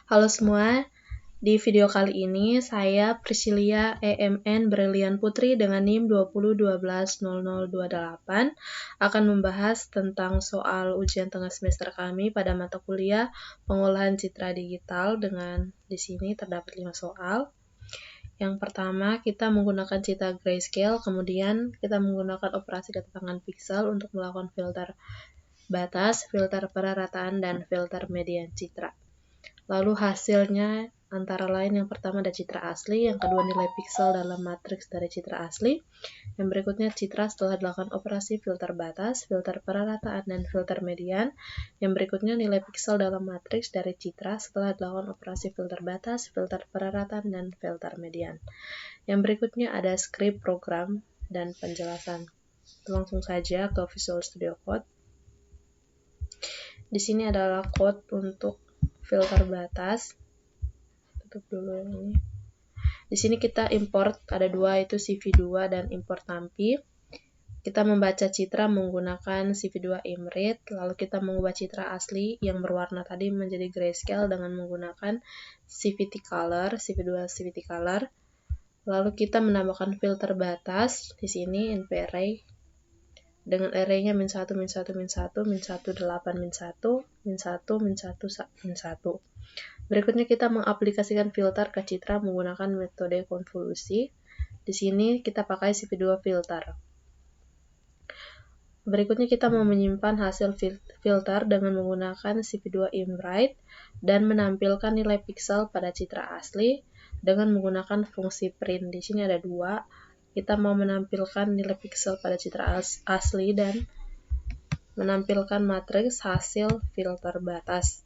Halo semua, di video kali ini saya Priscilia EMN Brilian Putri dengan NIM 20120028 akan membahas tentang soal ujian tengah semester kami pada mata kuliah pengolahan citra digital dengan di sini terdapat 5 soal. Yang pertama, kita menggunakan citra grayscale, kemudian kita menggunakan operasi keterangan pixel untuk melakukan filter batas, filter perarataan, dan filter median citra. Lalu hasilnya antara lain yang pertama ada citra asli, yang kedua nilai piksel dalam matriks dari citra asli, yang berikutnya citra setelah dilakukan operasi filter batas, filter perarataan, dan filter median, yang berikutnya nilai piksel dalam matriks dari citra setelah dilakukan operasi filter batas, filter perarataan, dan filter median. Yang berikutnya ada script program dan penjelasan. Langsung saja ke Visual Studio Code. Di sini adalah code untuk filter batas. Tutup dulu ini. Di sini kita import ada dua, itu CV2 dan import tampi. Kita membaca citra menggunakan CV2 imread, lalu kita mengubah citra asli yang berwarna tadi menjadi grayscale dengan menggunakan CVT color, CV2 CVT color. Lalu kita menambahkan filter batas di sini nparray dengan array-nya min 1, min 1, min 1, min 1, 8, min 1, min 1, min 1, min 1. Berikutnya kita mengaplikasikan filter ke citra menggunakan metode konvolusi. Di sini kita pakai CV2 filter. Berikutnya kita mau menyimpan hasil filter dengan menggunakan CV2 imwrite dan menampilkan nilai piksel pada citra asli dengan menggunakan fungsi print. Di sini ada dua. Kita mau menampilkan nilai piksel pada citra asli dan menampilkan matriks hasil filter batas.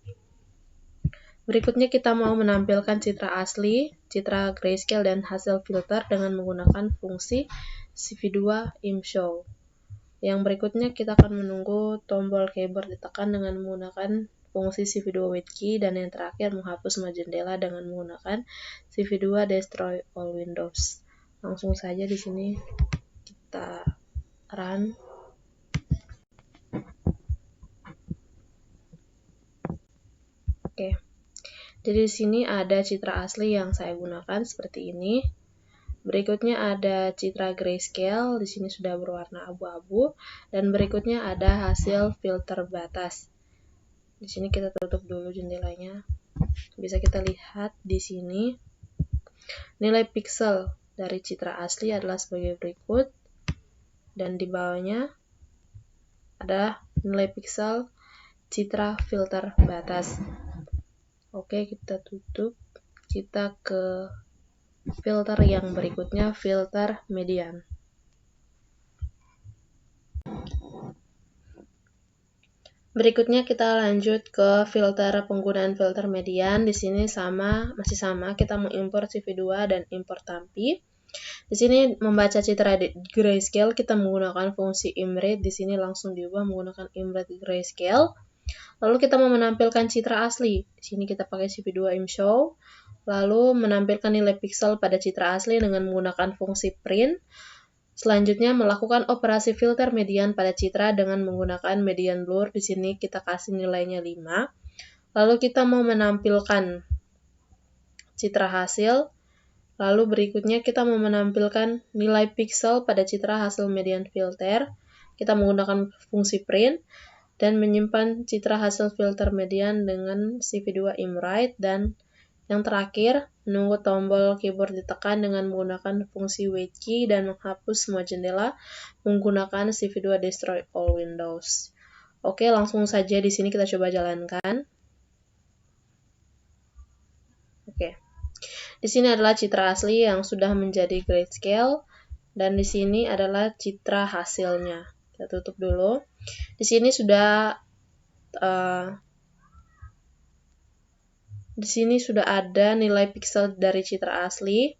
Berikutnya kita mau menampilkan citra asli, citra grayscale, dan hasil filter dengan menggunakan fungsi CV2 imshow. Yang berikutnya kita akan menunggu tombol keyboard ditekan dengan menggunakan fungsi CV2 with key, dan yang terakhir menghapus semua jendela dengan menggunakan CV2 destroy all windows. Langsung saja di sini kita run. Oke. Jadi di sini ada citra asli yang saya gunakan seperti ini. Berikutnya ada citra grayscale, di sini sudah berwarna abu-abu, dan berikutnya ada hasil filter batas. Di sini kita tutup dulu jendelanya. Bisa kita lihat di sini nilai piksel dari citra asli adalah sebagai berikut, dan di bawahnya ada nilai piksel citra filter batas. Oke, kita tutup. Kita ke filter yang berikutnya, filter median. Berikutnya kita lanjut ke filter penggunaan filter median. Di sini masih sama, kita mengimport CV2 dan import tampi. Di sini membaca citra grayscale kita menggunakan fungsi imread. Di sini langsung diubah menggunakan imread grayscale. Lalu kita mau menampilkan citra asli. Di sini kita pakai CV2 imshow. Lalu menampilkan nilai piksel pada citra asli dengan menggunakan fungsi print. Selanjutnya melakukan operasi filter median pada citra dengan menggunakan median blur. Di sini kita kasih nilainya 5. Lalu kita mau menampilkan citra hasil. Lalu berikutnya kita mau menampilkan nilai piksel pada citra hasil median filter. Kita menggunakan fungsi print dan menyimpan citra hasil filter median dengan CV2 imwrite, dan yang terakhir menunggu tombol keyboard ditekan dengan menggunakan fungsi wait key dan menghapus semua jendela menggunakan CV2 destroy all windows. Oke, langsung saja di sini kita coba jalankan. Oke. Di sini adalah citra asli yang sudah menjadi grayscale, dan di sini adalah citra hasilnya. Kita tutup dulu. Di sini sudah ada nilai piksel dari citra asli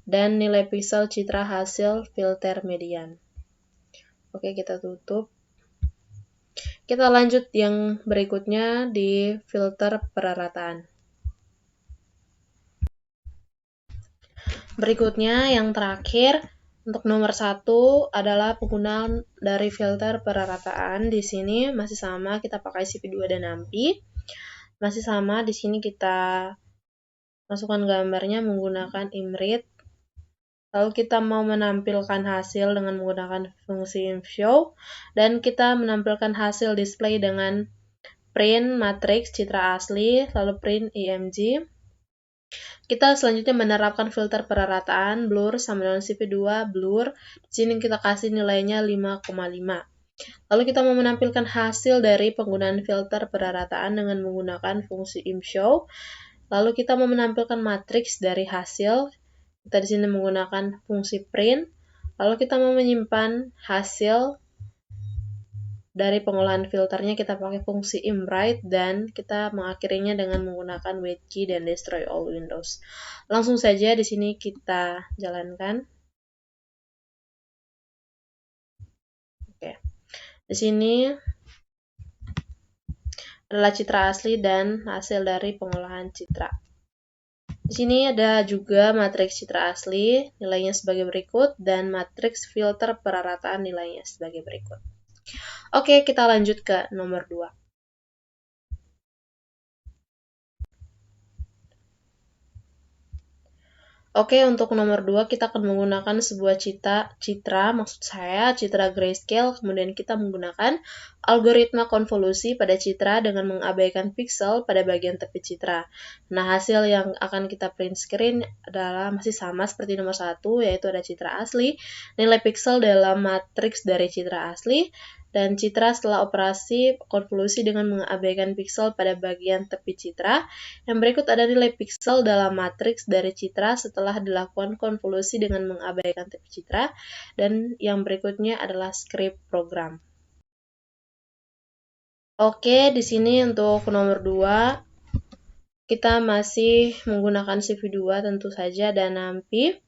dan nilai piksel citra hasil filter median. Oke, kita tutup. Kita lanjut yang berikutnya di filter perarataan. Berikutnya yang terakhir, untuk nomor 1 adalah penggunaan dari filter perarataan. Di sini masih sama, kita pakai CV2 dan nampi. masih sama, di sini kita masukkan gambarnya menggunakan imread. Lalu kita mau menampilkan hasil dengan menggunakan fungsi imshow, dan kita menampilkan hasil display dengan print matrix citra asli, lalu print img. Kita selanjutnya menerapkan filter perarataan blur sama dengan CV2 blur. Di sini kita kasih nilainya 5,5. Lalu kita mau menampilkan hasil dari penggunaan filter perarataan dengan menggunakan fungsi imshow. Lalu kita mau menampilkan matriks dari hasil. Kita di sini menggunakan fungsi print. Lalu kita mau menyimpan hasil dari pengolahan filternya, kita pakai fungsi imwrite, dan kita mengakhirinya dengan menggunakan wait key dan destroy all windows. Langsung saja di sini kita jalankan. Oke. Di sini adalah citra asli dan hasil dari pengolahan citra. Di sini ada juga matriks citra asli, nilainya sebagai berikut, dan matriks filter perarataan nilainya sebagai berikut. Oke, kita lanjut ke nomor 2. Oke, untuk nomor 2 kita akan menggunakan sebuah citra, maksud saya citra grayscale, kemudian kita menggunakan algoritma konvolusi pada citra dengan mengabaikan pixel pada bagian tepi citra. Nah, hasil yang akan kita print screen adalah masih sama seperti nomor 1, yaitu ada citra asli, nilai pixel dalam matriks dari citra asli, dan citra setelah operasi konvolusi dengan mengabaikan pixel pada bagian tepi citra. Yang berikut ada nilai pixel dalam matriks dari citra setelah dilakukan konvolusi dengan mengabaikan tepi citra, dan yang berikutnya adalah script program. Oke, di sini untuk nomor 2 kita masih menggunakan CV2 tentu saja dan NumPy.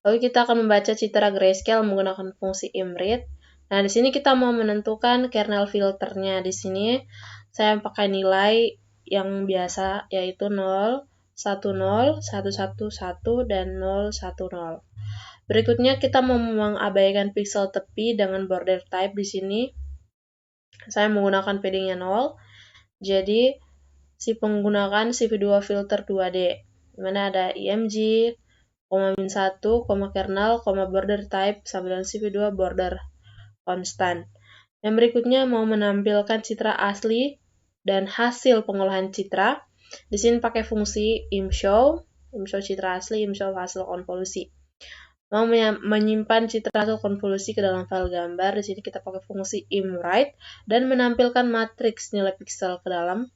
Lalu kita akan membaca citra grayscale menggunakan fungsi imread. Nah, di sini kita mau menentukan kernel filternya. Di sini saya pakai nilai yang biasa, yaitu 0, 10, 111, dan 010. Berikutnya kita mau mengabaikan pixel tepi dengan border type. Di sini saya menggunakan padding-nya 0. Jadi menggunakan CV2 filter 2D, di mana ada img, -1, kernel, border type, sama dengan CV2 border constant. Yang berikutnya mau menampilkan citra asli dan hasil pengolahan citra. Di sini pakai fungsi imshow citra asli, imshow hasil konvolusi. Mau menyimpan citra hasil konvolusi ke dalam file gambar, di sini kita pakai fungsi imwrite dan menampilkan matriks nilai pixel ke dalam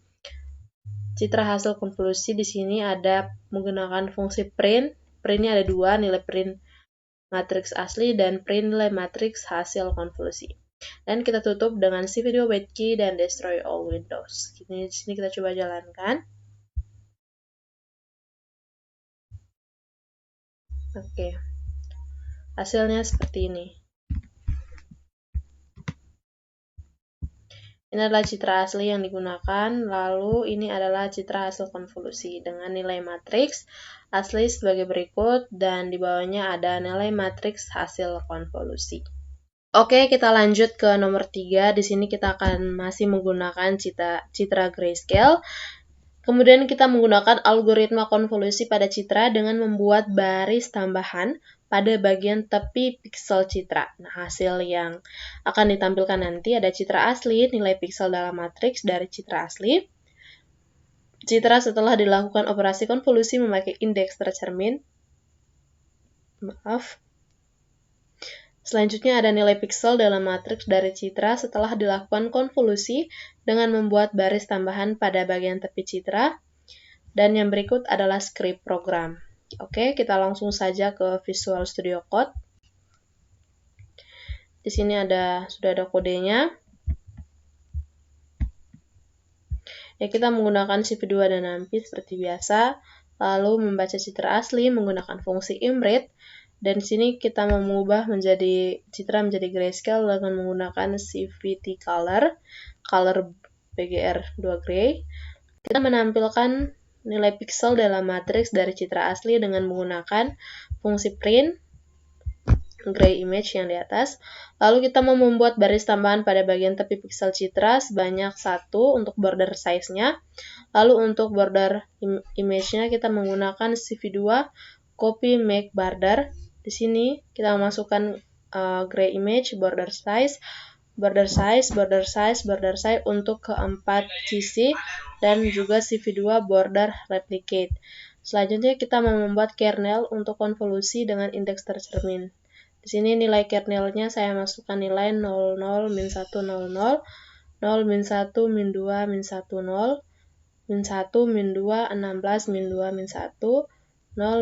citra hasil konvolusi. Di sini ada menggunakan fungsi print. Printnya ada 2, nilai print matriks asli dan print nilai matriks hasil konvolusi. Dan kita tutup dengan CV2 wait key dan destroy all windows. Di sini kita coba jalankan. Oke. Hasilnya seperti ini. Ini adalah citra asli yang digunakan, lalu ini adalah citra hasil konvolusi dengan nilai matriks asli sebagai berikut, dan di bawahnya ada nilai matriks hasil konvolusi. Oke, kita lanjut ke nomor 3. Di sini kita akan masih menggunakan citra grayscale. Kemudian kita menggunakan algoritma konvolusi pada citra dengan membuat baris tambahan pada bagian tepi pixel citra. Nah, hasil yang akan ditampilkan nanti ada citra asli, nilai pixel dalam matriks dari citra asli. Citra setelah dilakukan operasi konvolusi memakai indeks tercermin. Selanjutnya ada nilai pixel dalam matriks dari citra setelah dilakukan konvolusi dengan membuat baris tambahan pada bagian tepi citra. Dan yang berikut adalah script program. Oke, kita langsung saja ke Visual Studio Code. Di sini sudah ada kodenya. Ya, kita menggunakan CV2 dan NumPy seperti biasa, lalu membaca citra asli menggunakan fungsi imread, dan di sini kita mau mengubah citra menjadi grayscale dengan menggunakan CVT color BGR 2 gray. Kita menampilkan nilai pixel dalam matriks dari citra asli dengan menggunakan fungsi print. gray image yang di atas. Lalu kita mau membuat baris tambahan pada bagian tepi piksel citra sebanyak 1 untuk border size-nya. Lalu untuk border image-nya kita menggunakan CV2 copy make border. Di sini kita memasukkan gray image, border size, border size, border size, border size untuk keempat sisi, dan juga CV2 border replicate. Selanjutnya kita mau membuat kernel untuk konvolusi dengan indeks tercermin. Di sini nilai kernelnya saya masukkan nilai 00, min 1, 00, 0, min 1, min 2, min 1, 0, min 1, min 2, 16, min 2, min 1, 0,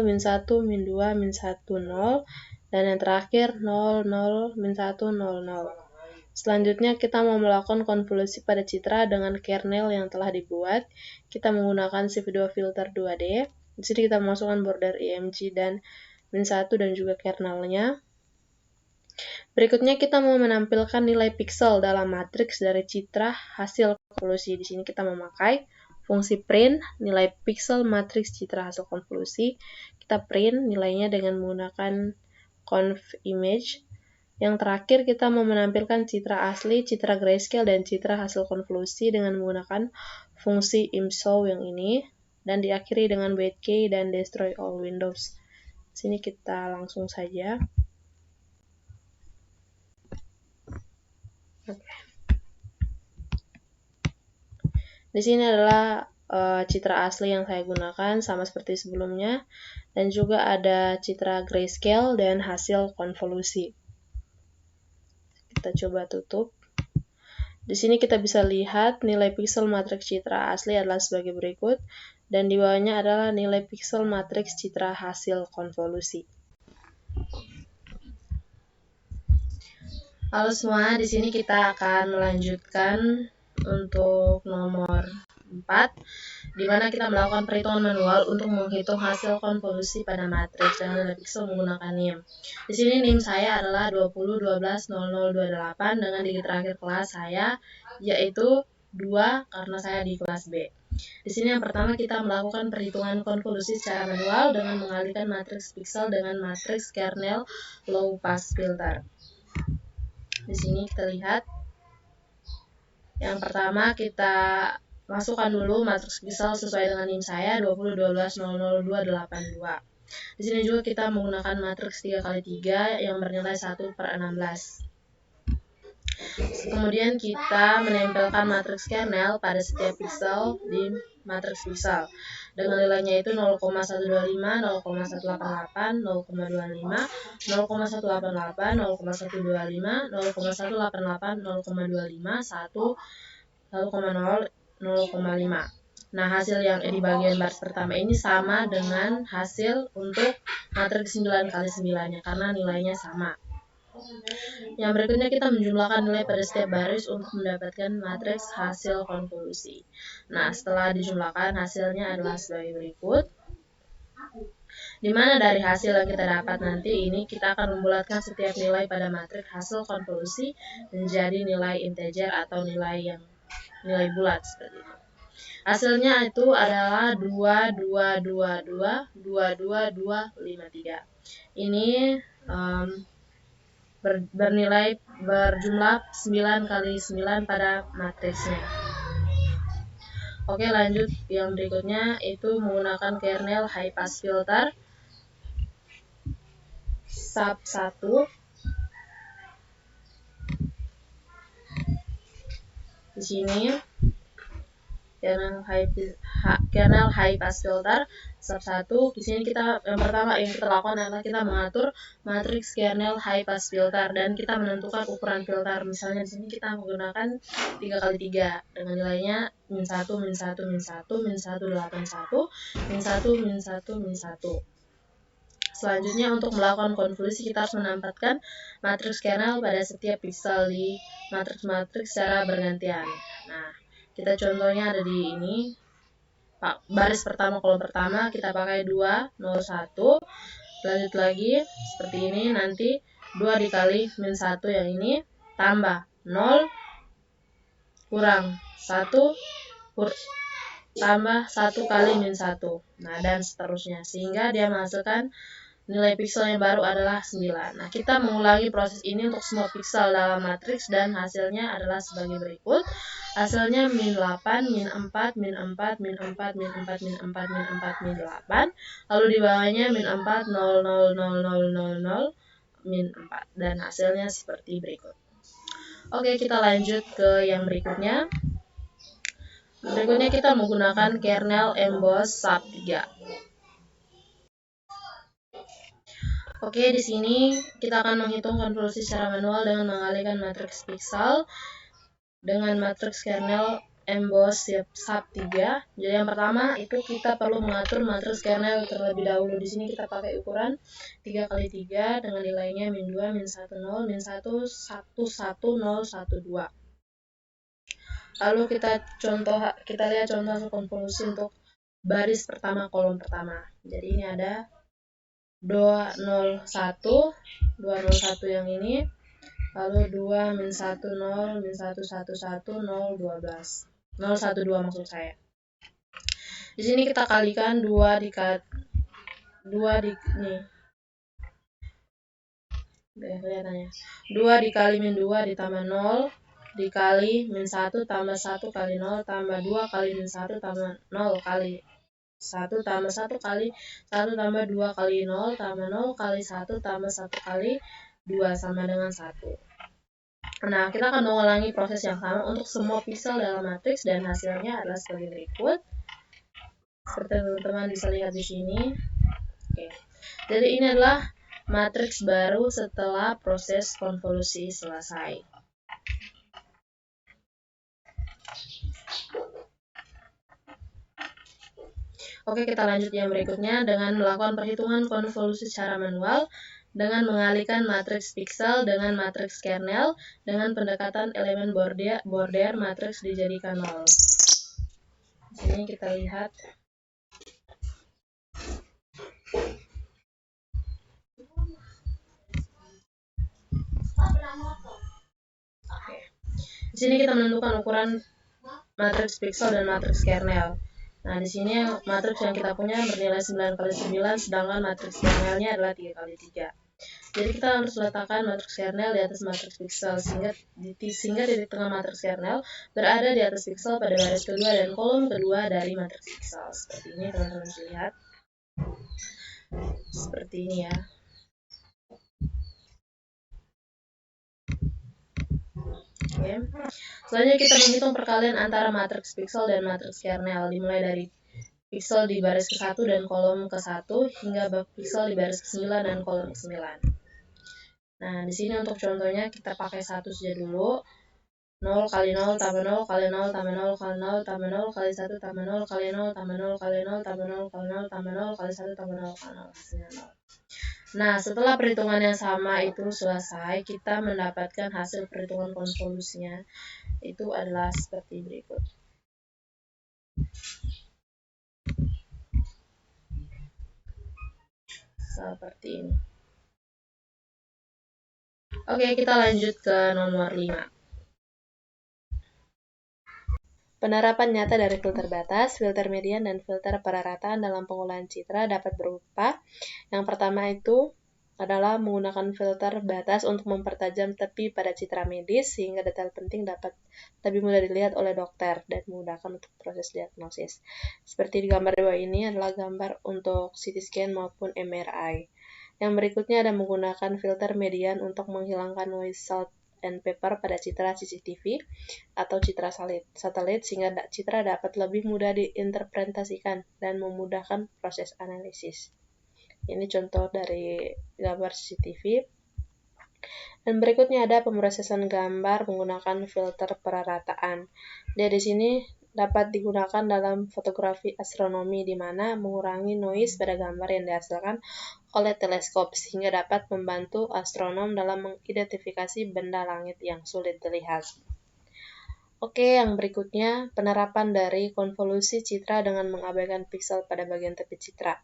min 1, min 2, min 1, 0, dan yang terakhir 0, 0, min 1, 0, 0. Selanjutnya kita mau melakukan konvolusi pada citra dengan kernel yang telah dibuat. Kita menggunakan CV2 filter 2D. Di sini kita masukkan border IMG dan min 1 dan juga kernelnya. Berikutnya kita mau menampilkan nilai piksel dalam matriks dari citra hasil konvolusi. Di sini kita memakai fungsi print nilai piksel matriks citra hasil konvolusi. Kita print nilainya dengan menggunakan conv image. Yang terakhir kita mau menampilkan citra asli, citra grayscale, dan citra hasil konvolusi dengan menggunakan fungsi imshow yang ini. Dan diakhiri dengan wait-key dan destroy all windows. Sini kita langsung saja. Di sini adalah citra asli yang saya gunakan sama seperti sebelumnya, dan juga ada citra grayscale dan hasil konvolusi. Kita coba tutup. Di sini kita bisa lihat nilai piksel matriks citra asli adalah sebagai berikut, dan di bawahnya adalah nilai piksel matriks citra hasil konvolusi. Halo semua, di sini kita akan melanjutkan untuk nomor 4, di mana kita melakukan perhitungan manual untuk menghitung hasil konvolusi pada matriks dengan nilai piksel menggunakan NIM. Di sini NIM saya adalah 20120028 dengan digit terakhir kelas saya yaitu 2 karena saya di kelas B. Di sini yang pertama kita melakukan perhitungan konvolusi secara manual dengan mengalihkan matriks piksel dengan matriks kernel low pass filter. Di sini kita lihat, yang pertama kita masukkan dulu matriks piksel sesuai dengan NIM saya 2012000282. Di sini juga kita menggunakan matriks 3x3 yang bernilai 1/16. Kemudian kita menempelkan matriks kernel pada setiap piksel di matriks piksel dengan nilainya itu 0,125, 0,188, 0,25, 0,188, 0,125, 0,188, 0,25, 1, 0,5. Nah, hasil yang di bagian baris pertama ini sama dengan hasil untuk matriks 9x9-nya karena nilainya sama. Yang berikutnya kita menjumlahkan nilai pada setiap baris untuk mendapatkan matriks hasil konvolusi. Nah, setelah dijumlahkan hasilnya adalah sebagai berikut. Di mana dari hasil yang kita dapat nanti ini kita akan membulatkan setiap nilai pada matriks hasil konvolusi menjadi nilai integer atau nilai bulat seperti itu. Hasilnya itu adalah 222222253. Ini berjumlah 9x9 pada matriksnya. Oke, lanjut yang berikutnya itu menggunakan kernel high pass filter sub 1. Di sini kernel high pass filter sub 1. Di sini kita yang pertama yang kita lakukan adalah kita mengatur matriks kernel high pass filter dan kita menentukan ukuran filter. Misalnya di sini kita menggunakan 3x3 dengan nilainya min 1, min 1, min 1, min 181, min 1, min 1, min 1. Selanjutnya untuk melakukan konvolusi kita harus menempatkan matriks kernel pada setiap piksel di matriks-matriks secara bergantian. Nah, kita contohnya ada di ini. Baris pertama, kolom pertama kita pakai 2, 0, 1. Lanjut lagi seperti ini, nanti 2 dikali min 1 yang ini tambah 0 kurang 1 tambah 1 kali min 1. Nah, dan seterusnya sehingga dia menghasilkan nilai piksel yang baru adalah 9. Nah, kita mengulangi proses ini untuk semua piksel dalam matriks dan hasilnya adalah sebagai berikut. Hasilnya min 8, min 4, min 4, min 4, min 4, min 4, min 4, min 8. Lalu di bawahnya min 4, 0, 0, 0, 0, 0, 0, min 4. Dan hasilnya seperti berikut. Oke, kita lanjut ke yang berikutnya. Berikutnya kita menggunakan kernel emboss sub 3. Oke, di sini kita akan menghitung konvolusi secara manual dengan mengalihkan matriks piksel dengan matriks kernel emboss sub 3. Jadi yang pertama itu kita perlu mengatur matriks kernel terlebih dahulu. Di sini kita pakai ukuran 3 kali 3 dengan nilainya min 2, min 1, 0, min 1, 1, 1, 0, 1, 2. Lalu kita lihat contoh konvolusi untuk baris pertama, kolom pertama. Jadi ini ada 201 yang ini, lalu 2 min 1 0 min 1 1 1 0 12 012 maksud saya. Di sini kita kalikan 2 dikali min 2 ditambah 0 dikali min 1 tambah 1 kali 0 tambah 2 kali min 1 tambah 0 kali 1 tambah 1 kali 1 tambah 2 kali 0 tambah 0 kali 1 tambah 1 kali 2 sama dengan 1. Nah, kita akan mengulangi proses yang sama untuk semua piksel dalam matriks dan hasilnya adalah sebagai berikut. Seperti teman-teman bisa lihat di sini. Oke. Jadi ini adalah matriks baru setelah proses konvolusi selesai. Oke, kita lanjut yang berikutnya dengan melakukan perhitungan konvolusi secara manual dengan mengalihkan matriks piksel dengan matriks kernel dengan pendekatan elemen border matriks dijadikan 0. Di sini kita lihat. Oke. Di sini kita menentukan ukuran matriks piksel dan matriks kernel. Nah, di sini matriks yang kita punya bernilai 9 kali 9, sedangkan matriks kernelnya adalah 3 kali 3. Jadi kita harus letakkan matriks kernel di atas matriks piksel sehingga titik tengah matriks kernel berada di atas piksel pada baris kedua dan kolom kedua dari matriks piksel. Seperti ini teman-teman bisa lihat. Seperti ini ya. Oke. Selanjutnya kita menghitung perkalian antara matriks piksel dan matriks kernel dimulai dari piksel di baris ke-1 dan kolom ke-1 hingga piksel di baris ke-9 dan kolom ke-9. Nah, di sini untuk contohnya kita pakai 1 saja dulu. 0 kali 0 tambah 0 kali 0 tambah 0 kali 0 tambah 0 kali 1 tambah 0 kali 0 tambah 0 kali 0 tambah 0 kali 0 tambah 0 kali 1 tambah 0 kali 0 hasilnya 0. Nah, setelah perhitungan yang sama itu selesai, kita mendapatkan hasil perhitungan konvolusinya. Itu adalah seperti berikut. Seperti ini. Oke, kita lanjut ke nomor 5. Penerapan nyata dari filter batas, filter median, dan filter perarataan dalam pengolahan citra dapat berupa yang pertama itu adalah menggunakan filter batas untuk mempertajam tepi pada citra medis sehingga detail penting dapat lebih mudah dilihat oleh dokter dan memudahkan untuk proses diagnosis. Seperti di gambar di bawah ini adalah gambar untuk CT scan maupun MRI. Yang berikutnya ada menggunakan filter median untuk menghilangkan noise salt and paper pada citra CCTV atau citra satelit sehingga citra dapat lebih mudah diinterpretasikan dan memudahkan proses analisis. Ini contoh dari gambar CCTV. Dan berikutnya ada pemrosesan gambar menggunakan filter perarataan. Dia di sini dapat digunakan dalam fotografi astronomi di mana mengurangi noise pada gambar yang dihasilkan oleh teleskop sehingga dapat membantu astronom dalam mengidentifikasi benda langit yang sulit dilihat. Oke, yang berikutnya penerapan dari konvolusi citra dengan mengabaikan piksel pada bagian tepi citra.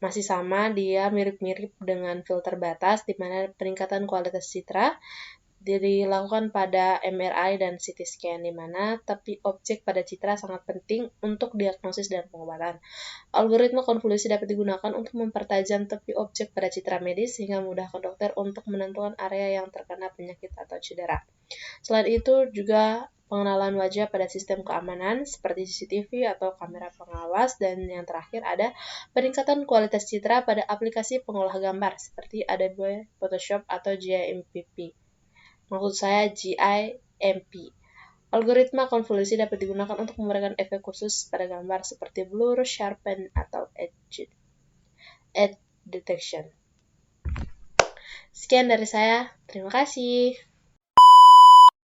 Masih sama, dia mirip-mirip dengan filter batas di mana peningkatan kualitas citra dilakukan pada MRI dan CT scan, di mana tepi objek pada citra sangat penting untuk diagnosis dan pengobatan. Algoritma konvolusi dapat digunakan untuk mempertajam tepi objek pada citra medis sehingga memudahkan dokter untuk menentukan area yang terkena penyakit atau cedera. Selain itu, juga pengenalan wajah pada sistem keamanan seperti CCTV atau kamera pengawas, dan yang terakhir ada peningkatan kualitas citra pada aplikasi pengolah gambar seperti Adobe Photoshop atau GIMP. Maksud saya GIMP. Algoritma konvolusi dapat digunakan untuk memberikan efek khusus pada gambar seperti blur, sharpen, atau edge detection. Sekian dari saya, terima kasih.